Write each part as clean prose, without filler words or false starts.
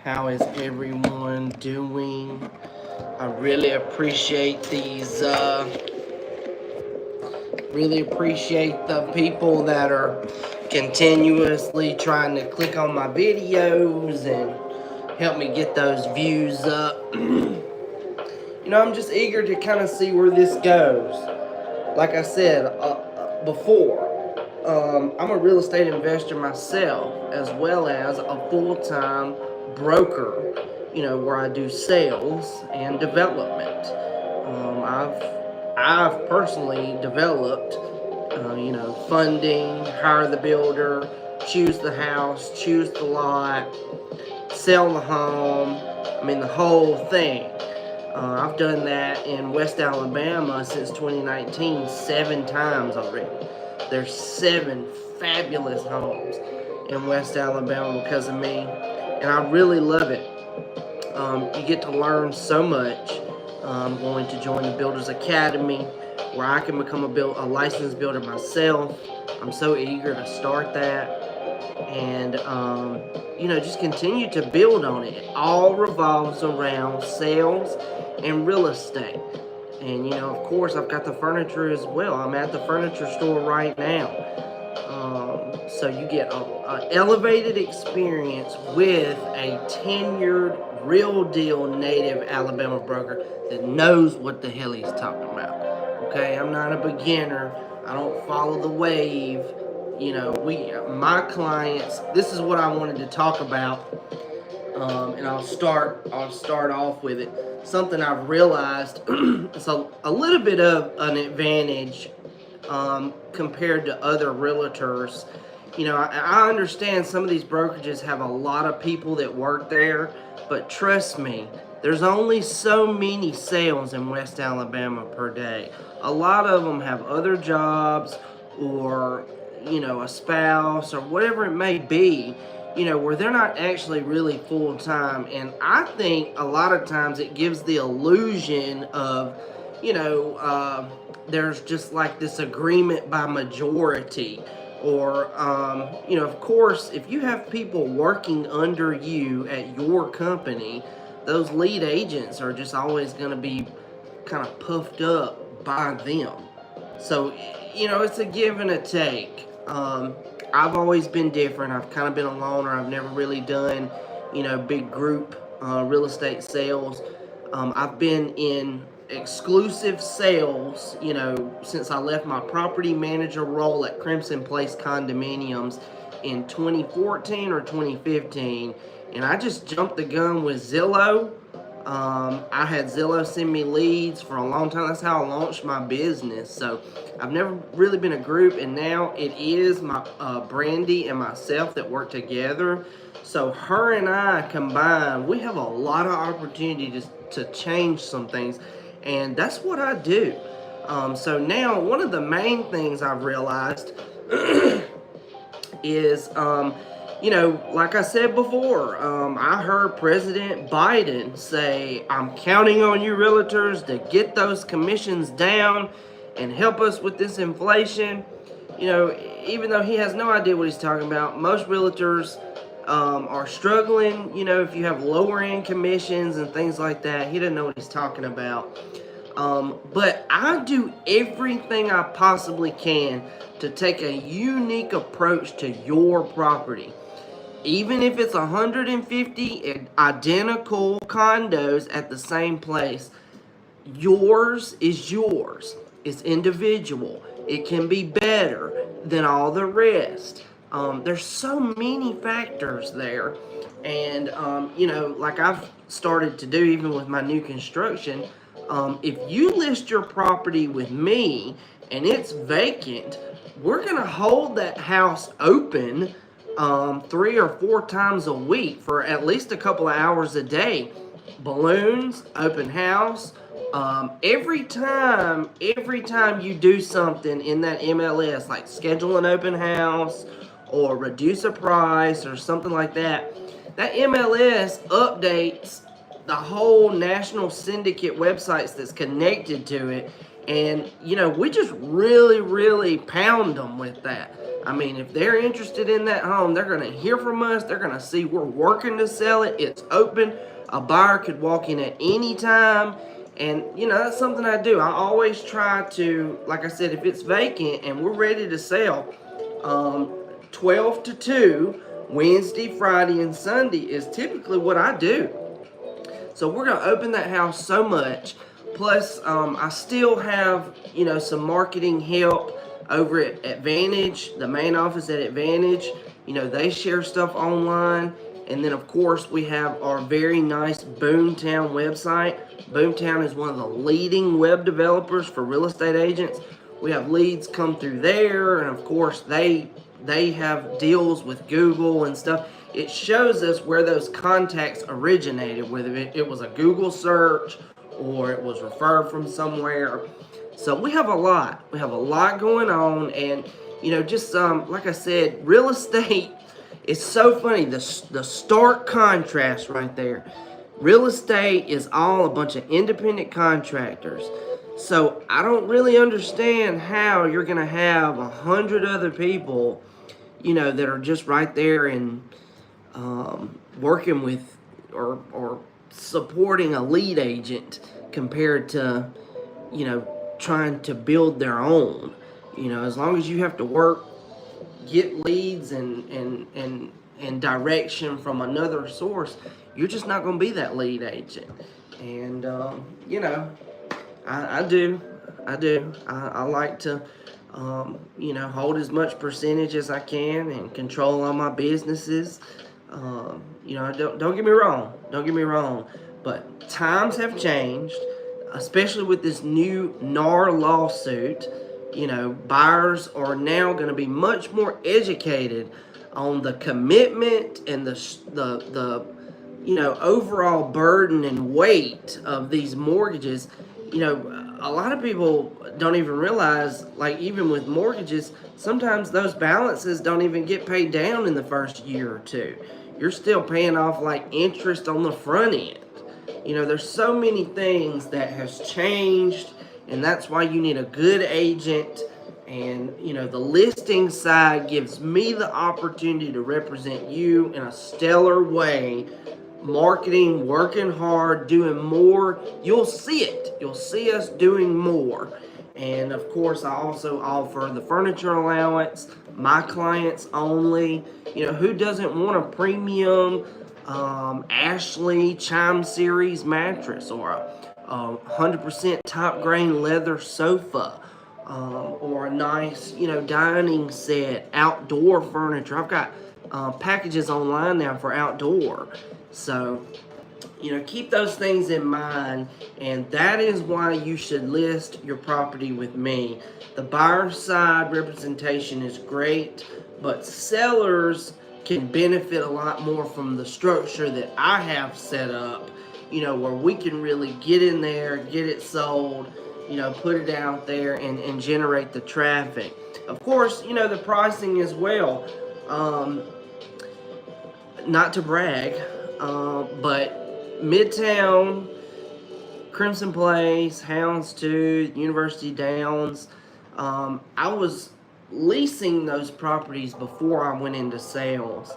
How is everyone doing? I really appreciate really appreciate the people that are continuously trying to click on my videos and help me get those views up. I'm just eager to kind of see where this goes. Like I said before, I'm a real estate investor myself, as well as a full-time broker, where I do sales and development. I've personally developed, funding, hire the builder, choose the house, choose the lot, sell the home. The whole thing. I've done that in West Alabama since 2019 7 times already. There's 7 fabulous homes in West Alabama because of me, and I really love it. You get to learn so much. I'm going to join the Builders Academy where I can become a licensed builder myself. I'm so eager to start that and just continue to build on it. It all revolves around sales and real estate. And of course, I've got the furniture as well. I'm at the furniture store right now. So you get an elevated experience with a tenured, real deal native Alabama broker that knows what the hell he's talking about. Okay, I'm not a beginner. I don't follow the wave. My clients, this is what I wanted to talk about. And I'll start off with it. Something I've realized it's a little bit of an advantage compared to other realtors. I understand some of these brokerages have a lot of people that work there, but trust me, there's only so many sales in West Alabama per day. A lot of them have other jobs or, a spouse or whatever it may be, where they're not actually really full-time. And I think a lot of times it gives the illusion of, there's just like this agreement by majority. Or, of course, if you have people working under you at your company, those lead agents are just always going to be kind of puffed up by them. So, it's a give and a take. I've always been different. I've kind of been a loner. I've never really done, big group real estate sales. I've been in exclusive sales, since I left my property manager role at Crimson Place Condominiums in 2014 or 2015. And I just jumped the gun with Zillow. I had Zillow send me leads for a long time. That's how I launched my business. So I've never really been a group, and now it is my Brandy and myself that work together. So her and I combined, we have a lot of opportunity to change some things, and that's what I do. So now one of the main things I've realized is like I said before, I heard President Biden say, I'm counting on you realtors to get those commissions down and help us with this inflation. Even though he has no idea what he's talking about, most realtors are struggling, if you have lower end commissions and things like that. He doesn't know what he's talking about. But I do everything I possibly can to take a unique approach to your property. Even if it's 150 identical condos at the same place, yours is yours. It's individual. It can be better than all the rest. There's so many factors there. And, like I've started to do even with my new construction, if you list your property with me and it's vacant, we're going to hold that house open 3 or 4 times a week for at least a couple of hours a day. Balloons, open house. Every time you do something in that MLS, like schedule an open house or reduce a price or something like that, that MLS updates the whole national syndicate websites that's connected to it, And, we just really, really pound them with that. I mean, if they're interested in that home, they're going to hear from us. They're going to see we're working to sell it. It's open. A buyer could walk in at any time. And, that's something I do. I always try to, like I said, if it's vacant and we're ready to sell, 12 to 2, Wednesday, Friday, and Sunday is typically what I do. So we're going to open that house so much. Plus, I still have, some marketing help over at Advantage, the main office at Advantage. They share stuff online. And then, of course, we have our very nice Boomtown website. Boomtown is one of the leading web developers for real estate agents. We have leads come through there, and of course, they have deals with Google and stuff. It shows us where those contacts originated, whether it was a Google search or it was referred from somewhere. So we have a lot. We have a lot going on, and just like I said, real estate is so funny. The stark contrast right there. Real estate is all a bunch of independent contractors. So I don't really understand how you're gonna have 100 other people, that are just right there and working with or supporting a lead agent compared to, trying to build their own. As long as you have to work, get leads and direction from another source, you're just not going to be that lead agent. And I do. I like to hold as much percentage as I can and control all my businesses. Don't get me wrong, but times have changed, especially with this new NAR lawsuit. Buyers are now going to be much more educated on the commitment and the overall burden and weight of these mortgages. A lot of people don't even realize, like, even with mortgages, sometimes those balances don't even get paid down in the first year or two. You're still paying off like interest on the front end. There's so many things that has changed, and that's why you need a good agent. And the listing side gives me the opportunity to represent you in a stellar way. Marketing, working hard, doing more. You'll see it. You'll see us doing more. And of course, I also offer the furniture allowance, my clients only. Who doesn't want a premium Ashley Chime Series mattress, or a 100% top grain leather sofa, or a nice, dining set, outdoor furniture. I've got packages online now for outdoor. So, keep those things in mind, and that is why you should list your property with me. The buyer side representation is great, but sellers can benefit a lot more from the structure that I have set up, where we can really get in there, get it sold, put it out there and generate the traffic. Of course, the pricing as well. Not to brag, but Midtown, Crimson Place, Houndstooth, University Downs, I was leasing those properties before I went into sales.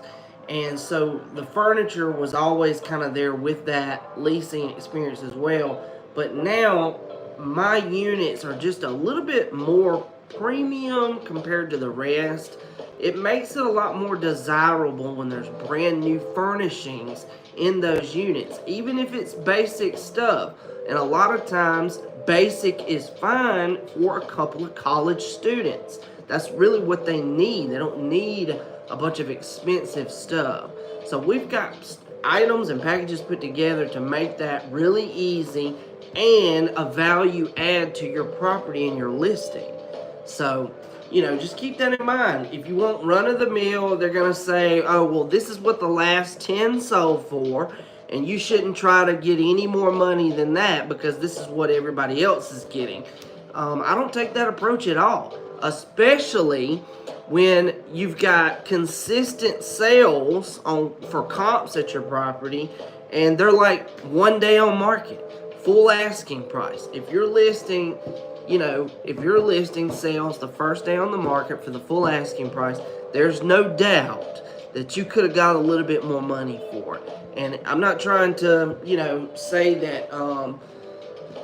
And so the furniture was always kind of there with that leasing experience as well. But now my units are just a little bit more premium compared to the rest. It makes it a lot more desirable when there's brand new furnishings in those units, even if it's basic stuff. And a lot of times, basic is fine for a couple of college students. That's really what they need. They don't need a bunch of expensive stuff. So we've got items and packages put together to make that really easy and a value add to your property and your listing. So, just keep that in mind. If you want run of the mill, they're going to say, oh, well, this is what the last 10 sold for, and you shouldn't try to get any more money than that because this is what everybody else is getting. I don't take that approach at all, especially when you've got consistent sales for comps at your property, and they're like one day on market, full asking price. If you're listing, if your listing sells the first day on the market for the full asking price, there's no doubt that you could have got a little bit more money for it. And I'm not trying to, say that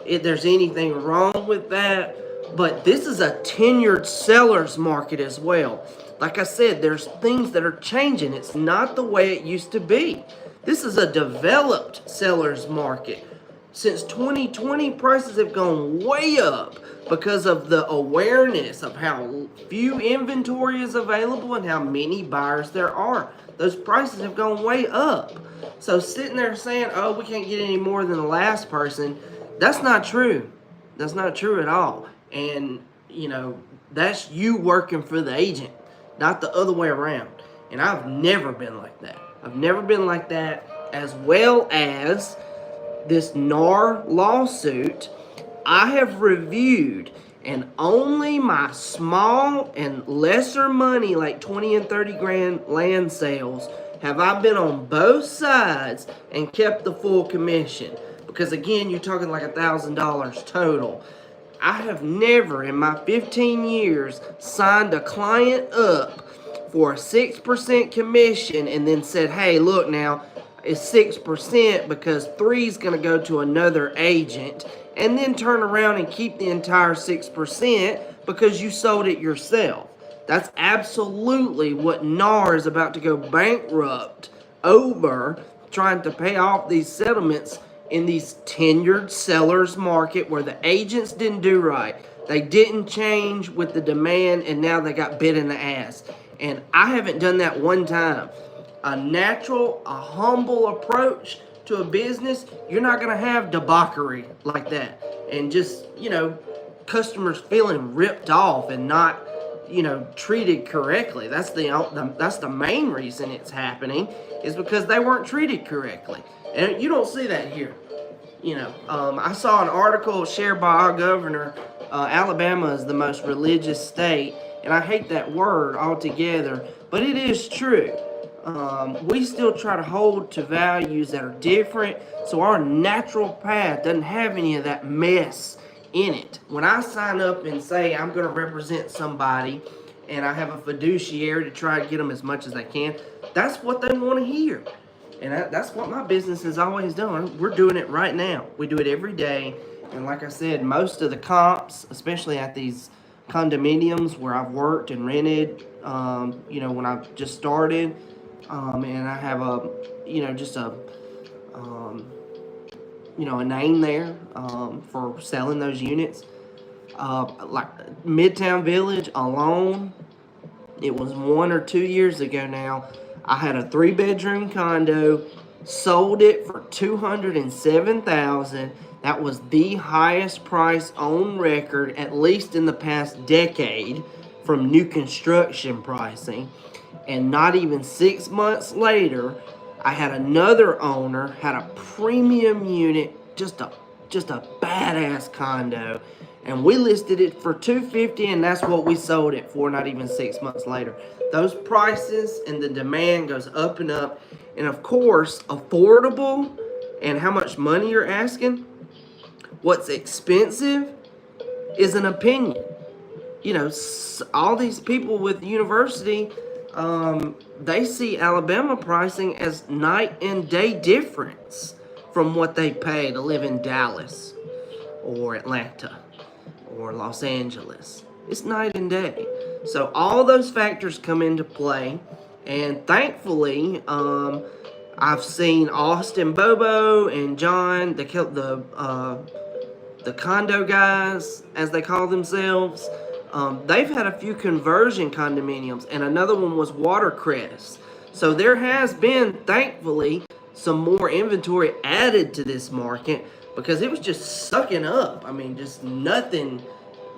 if there's anything wrong with that, but this is a tenured seller's market as well. Like I said, there's things that are changing. It's not the way it used to be. This is a developed seller's market. Since 2020, prices have gone way up because of the awareness of how few inventory is available and how many buyers there are. Those prices have gone way up. So sitting there saying, oh, we can't get any more than the last person, that's not true. That's not true at all. And, that's you working for the agent, not the other way around. And I've never been like that. I've never been like that, as well as this NAR lawsuit. I have reviewed, and only my small and lesser money, like 20 and 30 grand land sales, have I been on both sides and kept the full commission. Because again, you're talking like $1,000 total. I have never in my 15 years signed a client up for a 6% commission and then said, hey, look now, it's 6% because 3 is going to go to another agent, and then turn around and keep the entire 6% because you sold it yourself. That's absolutely what NAR is about to go bankrupt over, trying to pay off these settlements in these tenured sellers market where the agents didn't do right. They didn't change with the demand, and now they got bit in the ass. And I haven't done that one time. A natural, a humble approach to a business, you're not going to have debauchery like that. And just, customers feeling ripped off and not, treated correctly. That's the main reason it's happening, is because they weren't treated correctly. And you don't see that here. I saw an article shared by our governor. Alabama is the most religious state, and I hate that word altogether, but it is true. We still try to hold to values that are different, so our natural path doesn't have any of that mess in it. When I sign up and say I'm going to represent somebody and I have a fiduciary to try to get them as much as I can, that's what they want to hear. And that's what my business has always done. We're doing it right now. We do it every day. And like I said, most of the comps, especially at these condominiums where I've worked and rented, when I just started, and I have a name there for selling those units. Like Midtown Village alone, it was 1 or 2 years ago now, I had a 3-bedroom condo, sold it for $207,000. That was the highest price on record, at least in the past decade, from new construction pricing. And not even 6 months later, I had another owner, had a premium unit, just a badass condo, and we listed it for $250,000, and that's what we sold it for. Not even 6 months later. Those prices and the demand goes up and up, and of course, affordable and how much money you're asking. What's expensive is an opinion. All these people with university, they see Alabama pricing as night and day difference from what they pay to live in Dallas or Atlanta or Los Angeles. It's night and day. So all those factors come into play, and thankfully, I've seen Austin, Bobo, and John, the condo guys, as they call themselves. They've had a few conversion condominiums, and another one was Watercrest. So there has been, thankfully, some more inventory added to this market because it was just sucking up. I mean, just nothing.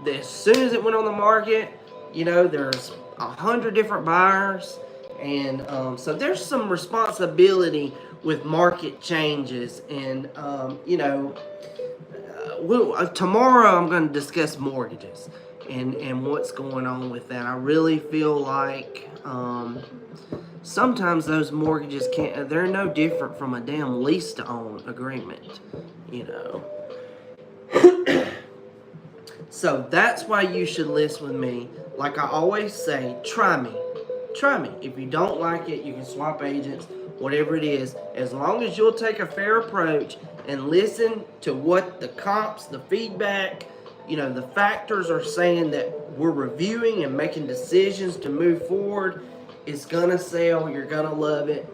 As soon as it went on the market, there's 100 different buyers, and so there's some responsibility with market changes. And tomorrow I'm going to discuss mortgages and what's going on with that. I really feel like sometimes those mortgages they're no different from a damn lease to own agreement, So that's why you should list with me. Like I always say, try me. Try me. If you don't like it, you can swap agents, whatever it is. As long as you'll take a fair approach and listen to what the comps, the feedback, the factors are saying that we're reviewing and making decisions to move forward, it's going to sell. You're going to love it.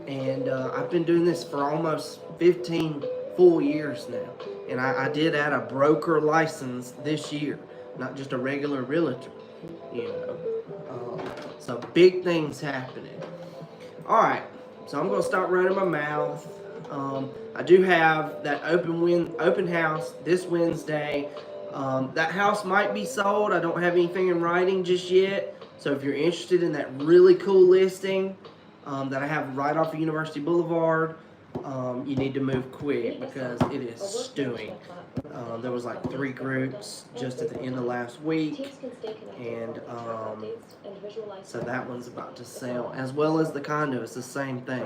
And I've been doing this for almost 15 full years now. And I did add a broker license this year, not just a regular realtor, So big things happening. All right, so I'm going to start running my mouth. I do have that open house this Wednesday. That house might be sold. I don't have anything in writing just yet. So if you're interested in that really cool listing that I have right off of University Boulevard, you need to move quick because it is stewing. There was like 3 groups just at the end of last week, and so that one's about to sell, as well as the condo. It's the same thing.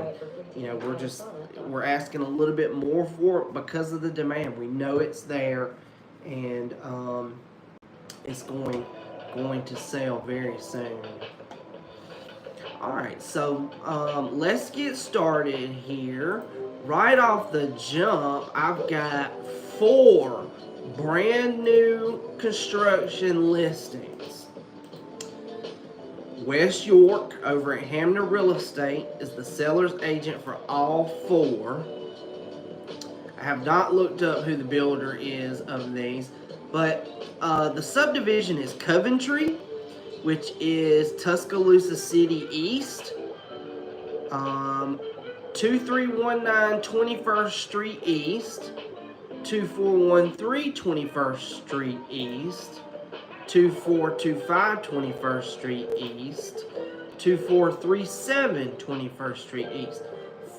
We're asking a little bit more for it because of the demand. We know it's there, and it's going to sell very soon. Alright, so let's get started here. Right off the jump, I've got 4 brand new construction listings. Wes York over at Hamner Real Estate is the seller's agent for all 4. I have not looked up who the builder is of these, but the subdivision is Coventry, which is Tuscaloosa City East, 2319 21st Street East, 2413 21st Street East, 2425 21st Street East, 2437 21st Street East.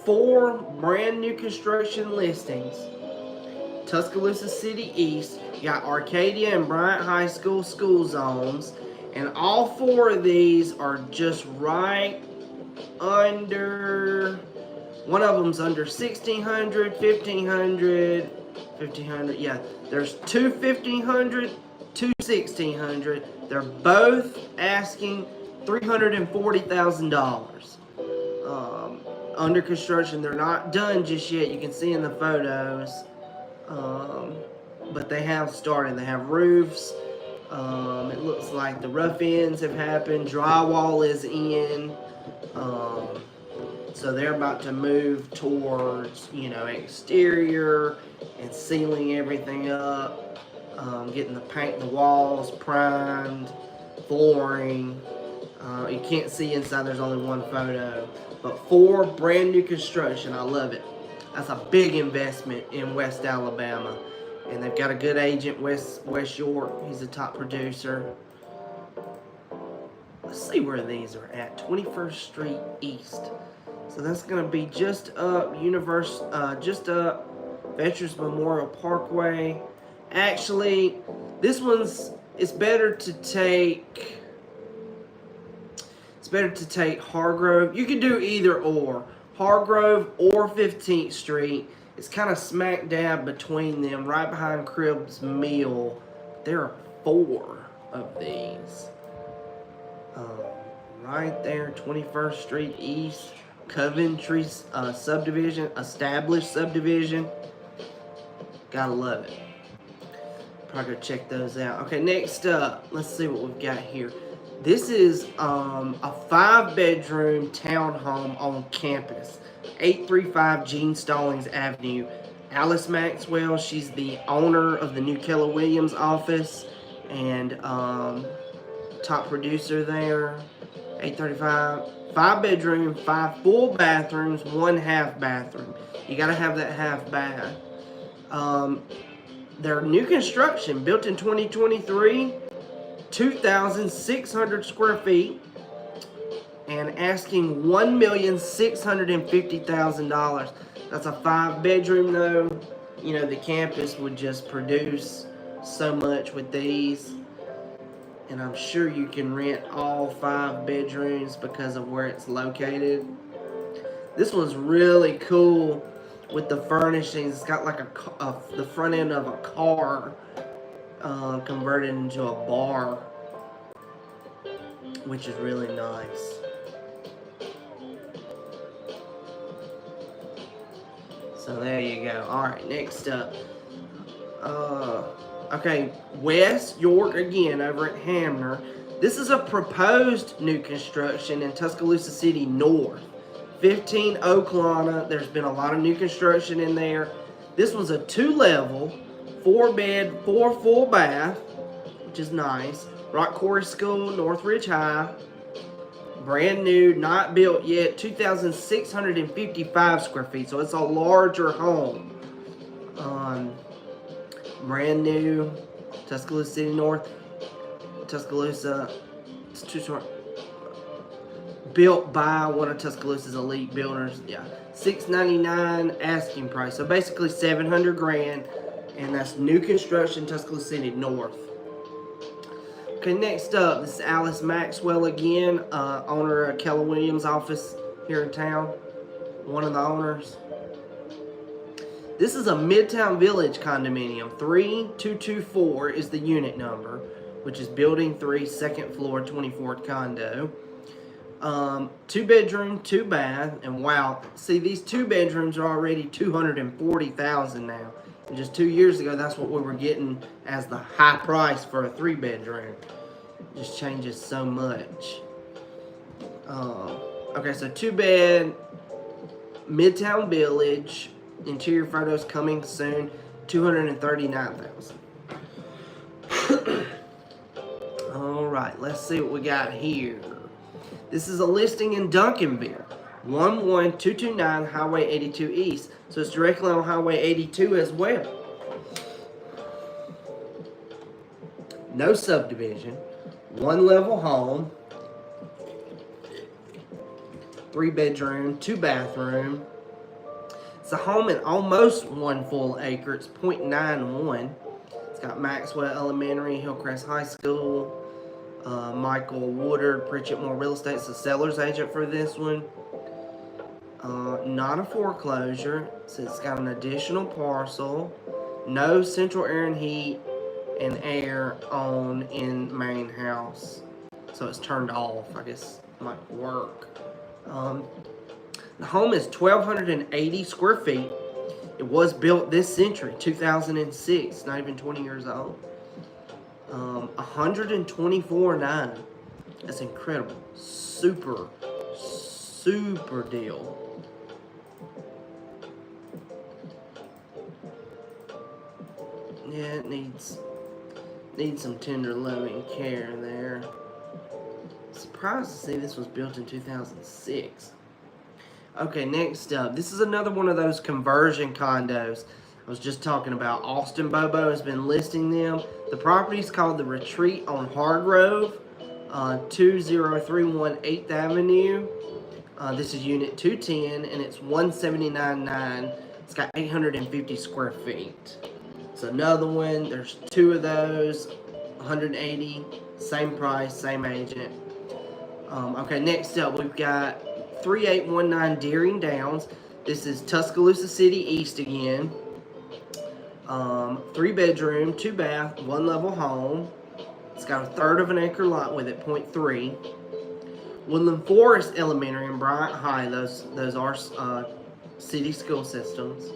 4 brand new construction listings. Tuscaloosa City East. You got Arcadia and Bryant High School school zones. And all 4 of these are just right under, one of them's under 1,600, 1,500, 1,500. Yeah, there's 2 1,500, 2 1,600. They're both asking $340,000. Under construction. They're not done just yet. You can see in the photos. But they have started. They have roofs. It looks like the rough ends have happened. Drywall is in. So they're about to move towards, exterior and sealing everything up. Getting the paint, the walls primed, flooring. You can't see inside. There's only one photo. But 4 brand new construction. I love it. That's a big investment in West Alabama. And they've got a good agent, Wes York. He's a top producer. Let's see where these are at. 21st Street East. So that's going to be just up just up Veterans Memorial Parkway. Actually, this one's, it's better to take Hargrove. You could do either or. Hargrove or 15th Street. It's kind of smack dab between them, right behind Cribb's Mill. There are 4 of these. Right there, 21st Street East, Coventry subdivision, established subdivision. Gotta love it. Probably go check those out. Okay, next up, let's see what we've got here. This is a 5-bedroom townhome on campus. 835 Gene Stallings Avenue. Alice Maxwell, she's the owner of the new Keller Williams office and top producer there. 835, 5-bedroom, 5 full bathrooms, 1 half bathroom. You gotta have that half bath. They're new construction, built in 2023, 2,600 square feet. And asking $1,650,000. That's a 5-bedroom though. The campus would just produce so much with these. And I'm sure you can rent all 5 bedrooms because of where it's located. This one's really cool with the furnishings. It's got like the front end of a car. converted into a bar, which is really nice. So there you go. Alright, next up. Okay, West York again over at Hamner. This is a proposed new construction in Tuscaloosa City North. 15 Oaklawn. There's been a lot of new construction in there. This one's a 2-level, 4-bed, 4 full bath, which is nice. Rock Quarry School, Northridge High. Brand new, not built yet, 2,655 square feet, so it's a larger home. Brand new, Tuscaloosa City North, Tuscaloosa, it's too short. Built by one of Tuscaloosa's elite builders. Yeah, $699 asking price, so basically $700,000, and that's new construction, Tuscaloosa City North. Okay, next up, this is Alice Maxwell again, owner of Keller Williams' office here in town, one of the owners. This is a Midtown Village condominium. 3224 is the unit number, which is building 3, second floor, 24th condo. 2-bedroom, 2-bath, and wow, see, these 2 bedrooms are already $240,000 now. And just 2 years ago, that's what we were getting as the high price for a 3-bedroom. It just changes so much. Okay, so 2-bed, Midtown Village, interior photos coming soon, $239,000. All right, let's see what we got here. This is a listing in Duncanville, 11229 Highway 82 East. So it's directly on Highway 82 as well. No subdivision, 1-level home, 3-bedroom, 2-bathroom. It's a home in almost 1 full acre. It's 0.91. It's got Maxwell Elementary, Hillcrest High School, Michael Woodard, Pritchett Moore Real Estate. It's the seller's agent for this one. Not a foreclosure. So it's got an additional parcel. No central air and heat and air on in main house. So it's turned off. I guess it might work. The home is 1,280 square feet. It was built this century, 2006, not even 20 years old. $124,900. That's incredible. Super deal. Yeah, it needs some tender loving care there. Surprised to see this was built in 2006. Okay, next up, this is another one of those conversion condos I was just talking about. Austin Bobo has been listing them. The property is called The Retreat on Hargrove, 2031 8th Avenue. This is unit 210, and it's $179,900. It's got 850 square feet. It's another one. There's 2 of those, 180, same price, same agent. Okay, next up, we've got 3819 Deering Downs. This is Tuscaloosa City East again. 3-bedroom, 2-bath, 1-level home. It's got a 1/3 of an acre lot with it, 0.3. Woodland Forest Elementary and Bryant High, those are city school systems.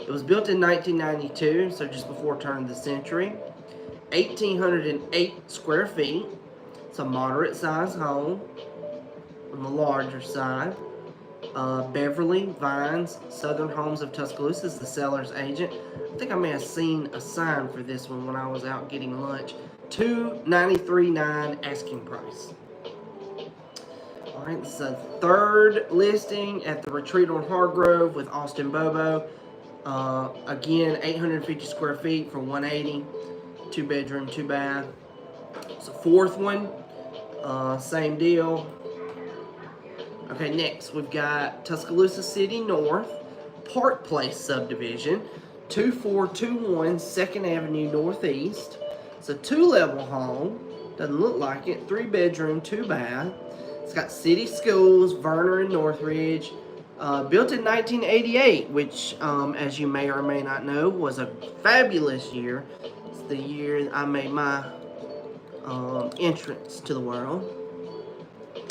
It was built in 1992, so just before turn of the century. 1,808 square feet. It's a moderate sized home on the larger side. Beverly Vines, Southern Homes of Tuscaloosa is the seller's agent. I think I may have seen a sign for this one when I was out getting lunch. $293,900 asking price. Alright, this is a 3rd listing at the Retreat on Hargrove with Austin Bobo. Again, 850 square feet for $180. 2-bedroom, 2-bath. It's a 4th one. Same deal. Okay, next we've got Tuscaloosa City North, Park Place subdivision, 2421 2nd Avenue Northeast. It's a 2-level home. Doesn't look like it. 3-bedroom, 2-bath. It's got city schools, Verner and Northridge. Built in 1988, which, as you may or may not know, was a fabulous year. It's the year I made my entrance to the world.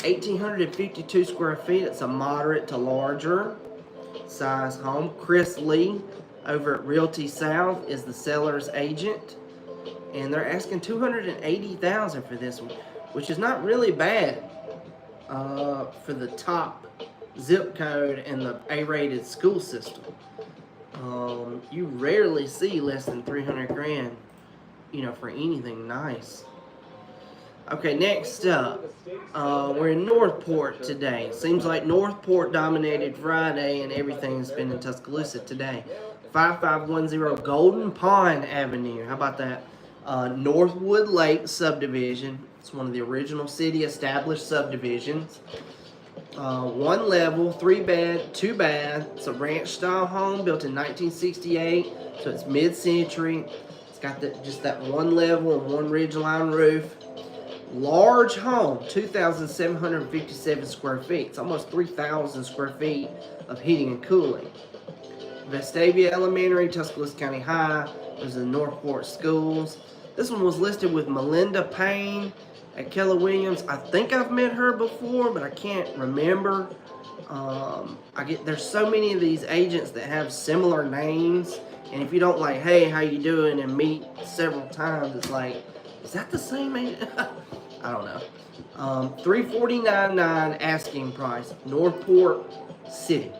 1,852 square feet. It's a moderate to larger size home. Chris Lee over at Realty South is the seller's agent, and they're asking $280,000 for this one, which is not really bad for the top zip code and the A-rated school system. You rarely see less than 300 grand, for anything nice. Okay, next up, we're in Northport today. Seems like Northport dominated Friday and everything's been in Tuscaloosa today. 5510 Golden Pond Avenue. How about that? Northwood Lake subdivision. It's one of the original city established subdivisions. One level, 3 bed, 2 bath. It's a ranch style home built in 1968, so it's mid-century. It's got just that one level and one ridgeline roof. Large home, 2,757 square feet. It's almost 3,000 square feet of heating and cooling. Vestavia Elementary, Tuscaloosa County High. There's the Northport Schools. This one was listed with Melinda Payne at Keller Williams. I think I've met her before, but I can't remember. There's so many of these agents that have similar names, and if you don't like, hey, how you doing, and meet several times, it's like, is that the same agent? I don't know. $349.9 asking price, Northport City.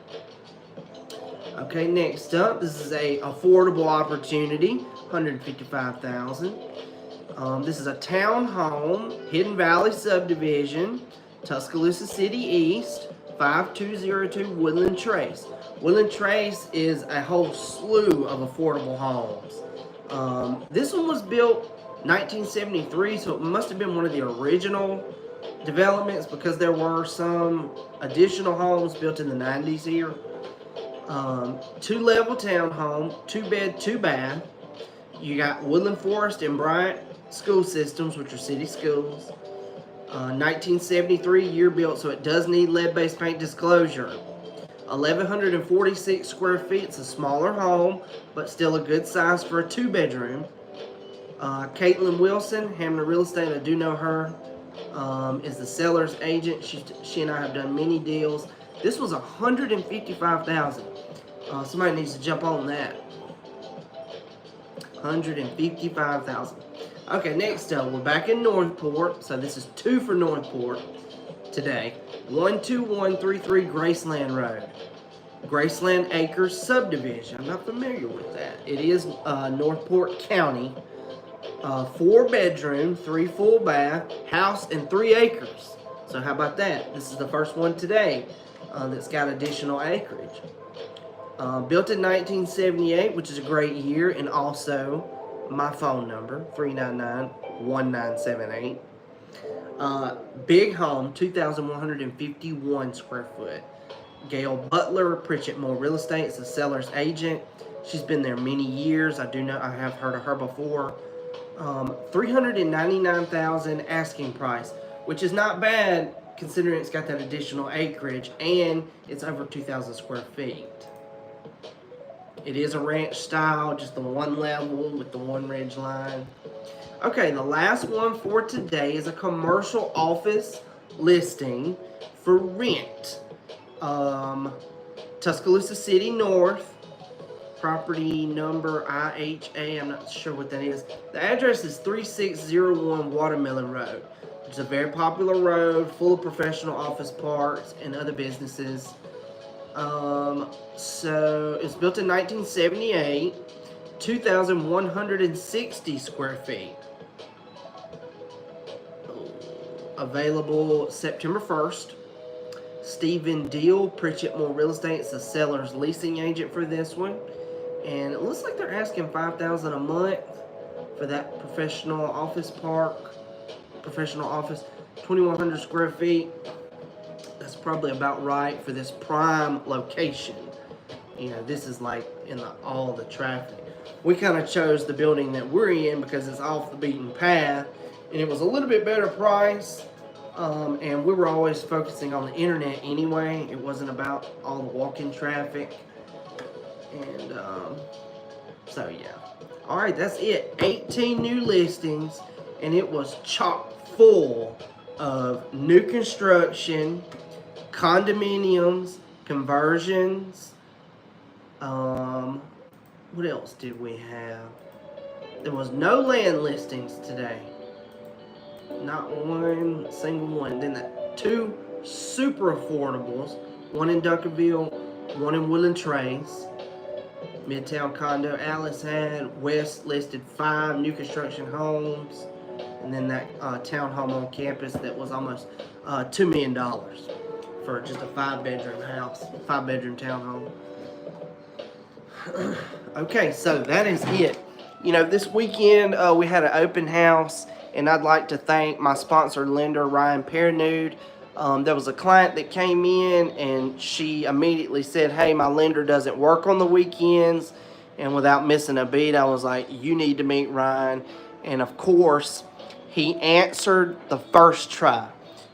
Okay, next up, this is a affordable opportunity, $155,000. This is a townhome, Hidden Valley subdivision, Tuscaloosa City East, 5202 Woodland Trace. Woodland Trace is a whole slew of affordable homes. This one was built 1973, so it must have been one of the original developments because there were some additional homes built in the 90s here. 2-level townhome, 2 bed, 2 bath. You got Woodland Forest and Bryant school systems, which are city schools. 1973 year built, so it does need lead-based paint disclosure. 1,146 square feet. It's a smaller home, but still a good size for a 2-bedroom. Caitlin Wilson, Hamner Real Estate, I do know her, is the seller's agent. She and I have done many deals. This was $155,000. Somebody needs to jump on that. $155,000. Okay, next up, we're back in Northport. So this is 2 for Northport today. 12133 Graceland Road. Graceland Acres subdivision. I'm not familiar with that. It is Northport County. 4-bedroom, 3 full bath, house, and 3 acres. So how about that? This is the first one today that's got additional acreage. Built in 1978, which is a great year, and also my phone number, 399-1978. Big home, 2,151 square foot. Gail Butler, Pritchett Moore Real Estate, is the seller's agent. She's been there many years. I have heard of her before. $399,000 asking price, which is not bad considering it's got that additional acreage and it's over 2,000 square feet. It is a ranch style, just the one level with the one ridge line. Okay, the last one for today is a commercial office listing for rent. Tuscaloosa City North, property number IHA, I'm not sure what that is. The address is 3601 Watermelon Road, which is a very popular road full of professional office parks and other businesses. So it's built in 1978, 2,160 square feet. Available September 1st. Stephen Deal, Pritchett Moore Real Estate, is the seller's leasing agent for this one. And it looks like they're asking $5,000 a month for that professional office park. Professional office, 2,100 square feet. That's probably about right for this prime location. This is like in all the traffic. We kind of chose the building that we're in because it's off the beaten path, and it was a little bit better price. And we were always focusing on the internet anyway. It wasn't about all the walk-in traffic. And So yeah. All right, that's it. 18 new listings, and it was chock full of new construction, condominiums, conversions. What else did we have? There was no land listings today. Not one single one. Then the two super affordables, one in Dunkerville, one in Woodland Trace. Midtown condo Alice had. West listed 5 new construction homes. And then that townhome on campus that was almost $2 million for just a 5-bedroom house, 5-bedroom townhome. Okay, so that is it. You know, this weekend we had an open house, and I'd like to thank my sponsor lender, Ryan Perrenoud. There was a client that came in, and she immediately said, hey, my lender doesn't work on the weekends. And without missing a beat, I was like, you need to meet Ryan. And of course, he answered the first try.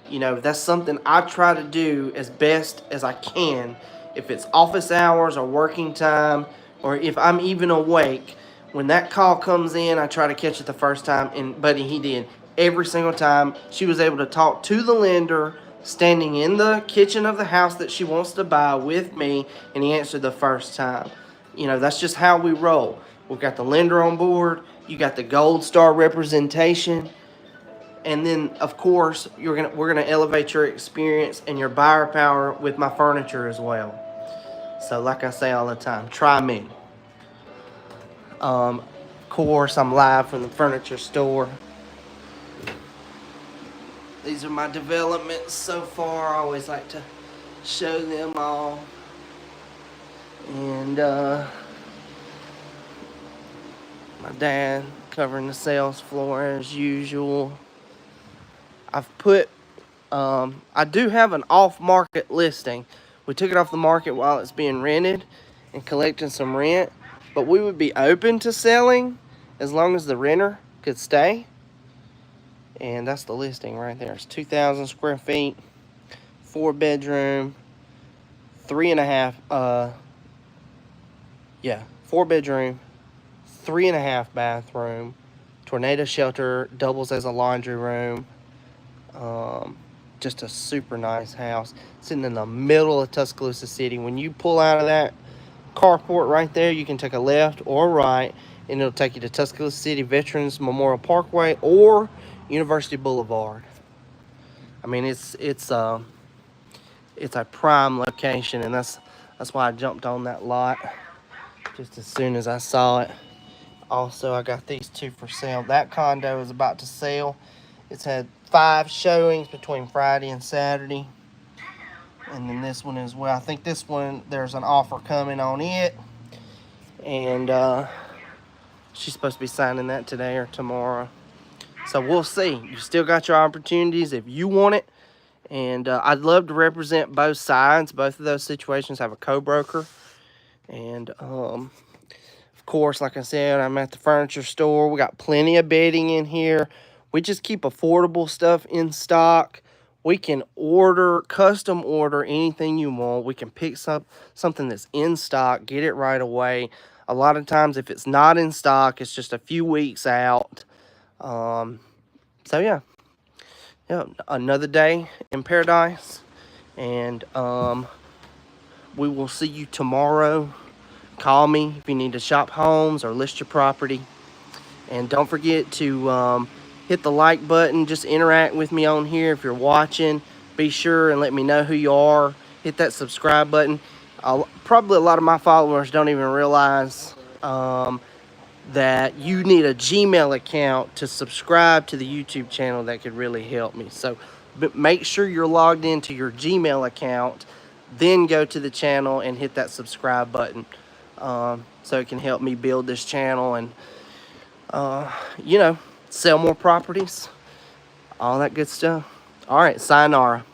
You know, that's something I try to do as best as I can. If it's office hours or working time, or if I'm even awake, when that call comes in, I try to catch it the first time. And buddy, he did. Every single time, she was able to talk to the lender, standing in the kitchen of the house that she wants to buy with me, and he answered the first time. You know, that's just how we roll. We've got the lender on board. You got the Gold Star representation. And then, of course, we're gonna elevate your experience and your buyer power with my furniture as well. So, like I say all the time, try me. Of course, I'm live from the furniture store. These are my developments so far. I always like to show them all. And my dad covering the sales floor as usual. I've put, I do have an off-market listing. We took it off the market while it's being rented and collecting some rent. But we would be open to selling as long as the renter could stay. And that's the listing right there. It's 2,000 square feet, 4-bedroom, 3.5, 4-bedroom, 3.5 bathroom, tornado shelter, doubles as a laundry room. Just a super nice house sitting in the middle of Tuscaloosa City. When you pull out of that carport right there, you can take a left or right, and it'll take you to Tuscaloosa City Veterans Memorial Parkway or University Boulevard. I mean, it's a prime location, and that's why I jumped on that lot just as soon as I saw it. Also, I got these two for sale. That condo is about to sell. It's had 5 showings between Friday and Saturday. And then this one as well. I think this one, there's an offer coming on it. And she's supposed to be signing that today or tomorrow. So we'll see. You still got your opportunities if you want it. And I'd love to represent both sides. Both of those situations have a co-broker. And of course, like I said, I'm at the furniture store. We got plenty of bedding in here. We just keep affordable stuff in stock. We can custom order anything you want. We can pick something that's in stock, get it right away. A lot of times, if it's not in stock, it's just a few weeks out. So yeah, another day in paradise, and we will see you tomorrow. Call me if you need to shop homes or list your property, and don't forget to hit the like button. Just interact with me on here if you're watching. Be sure and let me know who you are. Hit that subscribe button. Probably a lot of my followers don't even realize that you need a Gmail account to subscribe to the YouTube channel. That could really help me. So make sure you're logged into your Gmail account, then go to the channel and hit that subscribe button, so it can help me build this channel and sell more properties, all that good stuff. All right, sayonara.